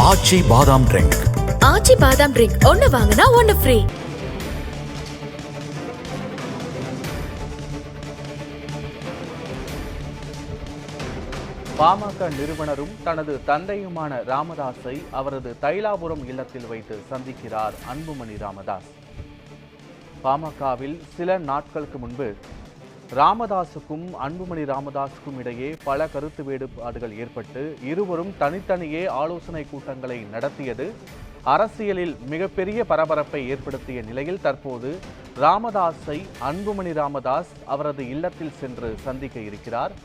ஆச்சி பாதாம் ட்ரிங்க். ஆச்சி பாதாம் ட்ரிங்க் ஒன்னு வாங்கினா ஒன்னு ஃப்ரீ. பாமக நிறுவனரும் தனது தந்தையுமான ராமதாஸை அவரது தைலாபுரம் இல்லத்தில் வைத்து சந்திக்கிறார் அன்புமணி ராமதாஸ். பாமகவில் சில நாட்களுக்கு முன்பு ராமதாஸுக்கும் அன்புமணி ராமதாஸுக்கும் இடையே பல கருத்து வேறுபாடுகள் ஏற்பட்டு இருவரும் தனித்தனியே ஆலோசனை கூட்டங்களை நடத்தியது அரசியலில் மிகப்பெரிய பரபரப்பை ஏற்படுத்திய நிலையில் தற்போது ராமதாஸை அன்புமணி ராமதாஸ் அவரது இல்லத்தில் சென்று சந்திக்க இருக்கிறார்.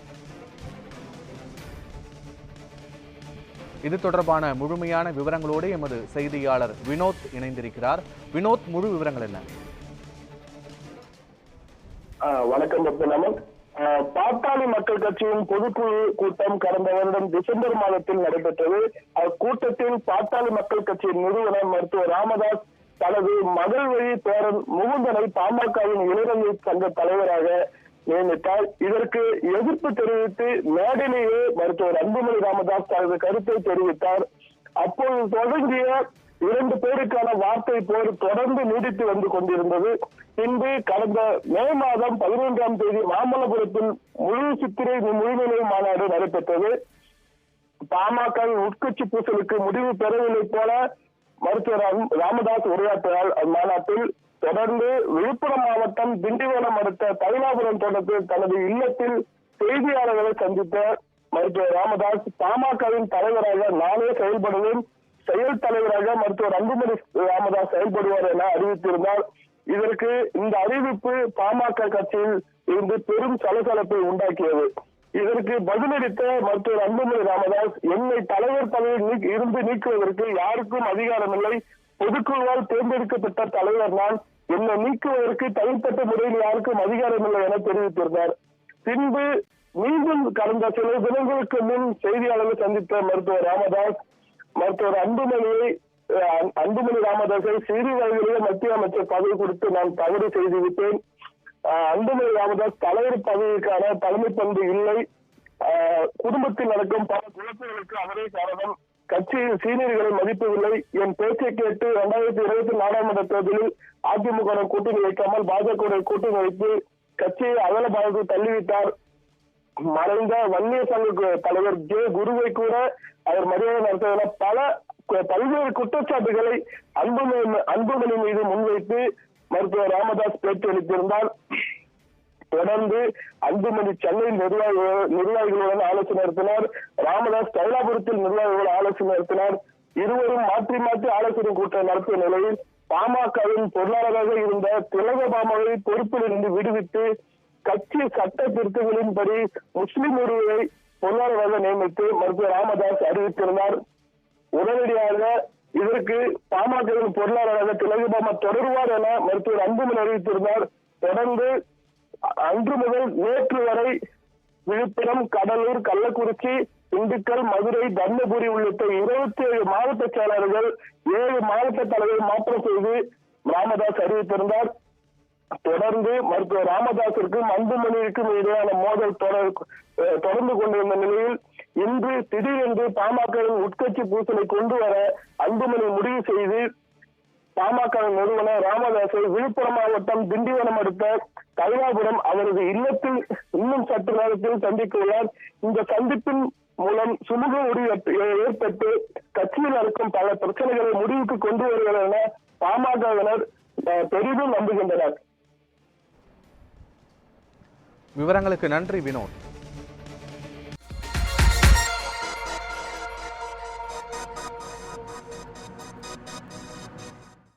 இது தொடர்பான முழுமையான விவரங்களோடு எமது செய்தியாளர் வினோத் இணைந்திருக்கிறார். வினோத், முழு விவரங்கள் என்ன? வணக்கம். பாட்டாளி மக்கள் கட்சியின் பொதுக்குழு கூட்டம் கடந்த வருடம் டிசம்பர் மாதத்தில் நடைபெற்றது. அக்கூட்டத்தில் பாட்டாளி மக்கள் கட்சியின் நிறுவனர் மருத்துவர் ராமதாஸ் தனது மகள் வழி பேரன் முகுந்தனை பாமகவின் இளைஞர் சங்க தலைவராக நியமித்தார். இதற்கு எதிர்ப்பு தெரிவித்து மேடையிலேயே மருத்துவர் அன்புமணி ராமதாஸ் தனது கருத்தை தெரிவித்தார். அப்போது தொடங்கிய 2 பேருக்கான வார்த்தை போர் தொடர்ந்து நீடித்து வந்து கொண்டிருந்தது. பின்பு கடந்த மே மாதம் 15ஆம் தேதி மாமல்லபுரத்தில் முழு சித்திரை முழுநிலை மாநாடு நடைபெற்றது. பாமகவின் உட்கட்சி பூசலுக்கு முடிவு பெறவில்லை போல மருத்துவர் ராமதாஸ் உரையாற்றினார். அம்மாநாட்டில் தொடர்ந்து விழுப்புரம் மாவட்டம் திண்டிவனம் அடுத்த தைலாபுரம் தோட்டத்தில் தனது இல்லத்தில் செய்தியாளர்களை சந்தித்த மருத்துவர் ராமதாஸ் பாமகவின் தலைவராக நானே செயல்படுவேன், செயல் தலைவராக மருத்துவர் அன்புமணி ராமதாஸ் செயல்படுவார் என அறிவித்திருந்தார். இதற்கு இந்த அறிவிப்பு பாமக கட்சியில் இருந்து பெரும் சலசலப்பை உண்டாக்கியது. இதற்கு பதிலளித்த மருத்துவர் அன்புமணி ராமதாஸ், என்னை தலைவர் பதவியில் இருந்து நீக்குவதற்கு யாருக்கும் அதிகாரம் இல்லை, பொதுக்குழுவால் தேர்ந்தெடுக்கப்பட்ட தலைவர் நான், என்னை நீக்குவதற்கு தனிப்பட்ட முறையில் யாருக்கும் அதிகாரம் இல்லை என தெரிவித்திருந்தார். பின்பு மீண்டும் கடந்த சில தினங்களுக்கு முன் செய்தியாளர்கள் சந்தித்த மருத்துவர் ராமதாஸ் மருத்துவர் அன்புமணி ராமதாஸை சிறு வயதிலேயே மத்திய அமைச்சர் பதவி கொடுத்து நான் தவறு செய்துவிட்டேன், அன்புமணி ராமதாஸ் தலைவர் பதவிக்கான தலைமை பண்பு இல்லை, குடும்பத்தில் நடக்கும் பல குழப்பங்களுக்கு அவரே காரணம், கட்சியில் சீனியர்களை மதிப்பதில்லை, என் பேச்சை கேட்டு 2024 நாடாளுமன்ற தேர்தலில் அதிமுக கூட்டணி வைக்காமல் பாஜக கூட்டணி வைத்து கட்சியை அகல பாகத்தில் தள்ளிவிட்டார், மறைந்த வன்னியர் சங்க தலைவர் ஜே குருவை கூட அவர் மரியாதை நடத்துவதென பல்வேறு குற்றச்சாட்டுகளை அன்புமணி மீது முன்வைத்து மருத்துவர் ராமதாஸ் பேச்சு அளித்திருந்தார். தொடர்ந்து அன்புமணி சென்னை நிர்வாகிகளுடன் ஆலோசனை நடத்தினார். ராமதாஸ் தைலாபுரத்தில் நிர்வாகிகளோடு ஆலோசனை நடத்தினார். இருவரும் மாற்றி மாற்றி ஆலோசனை கூட்டம் நடத்திய நிலையில் பாமகவின் பொருளாளராக இருந்த திலகபாமாவை பொறுப்பில் இருந்து விடுவித்து கட்சி சட்ட திருத்தங்களின்படி முஸ்லிம் ஒருவரை பொருளாளராக நியமித்து மருத்துவர் ராமதாஸ் அறிவித்திருந்தார். உடனடியாக இதற்கு பாமகவின் பொருளாளராக திலகபாமா தொடருவார் என மருத்துவர் அன்புமணி அறிவித்திருந்தார். தொடர்ந்து அன்று முதல் நேற்று வரை விழுப்புரம், கடலூர், கள்ளக்குறிச்சி, திண்டுக்கல், மதுரை, தர்மபுரி உள்ளிட்ட 27 மாவட்ட செயலாளர்கள் 7 மாவட்ட தலைவர் மாற்றம் செய்து ராமதாஸ் அறிவித்திருந்தார். தொடர்ந்து மருத்துவர் ராமதாஸிற்கும் அன்புமணிக்கும் இடையான மோதல் தொடர்ந்து கொண்டிருந்த நிலையில் இன்று திடீரென்று பாமகவின் உட்கட்சி பூசலை கொண்டு வர அன்புமணி முடிவு செய்து பாமக நிறுவனர் ராமதாஸை விழுப்புரம் மாவட்டம் திண்டிவனம் அடுத்த தைலாபுரம் அவரது இல்லத்தில் இன்னும் சற்று நேரத்தில் சந்திக்க உள்ளார். இந்த சந்திப்பின் மூலம் சுமூக முடிவு ஏற்பட்டு கட்சியில் இருக்கும் பல பிரச்சனைகளை முடிவுக்கு கொண்டு வருகிறார் என பாமகவினர் பெரிதும் நம்புகின்றனர். விவரங்களுக்கு நன்றி வினோத்.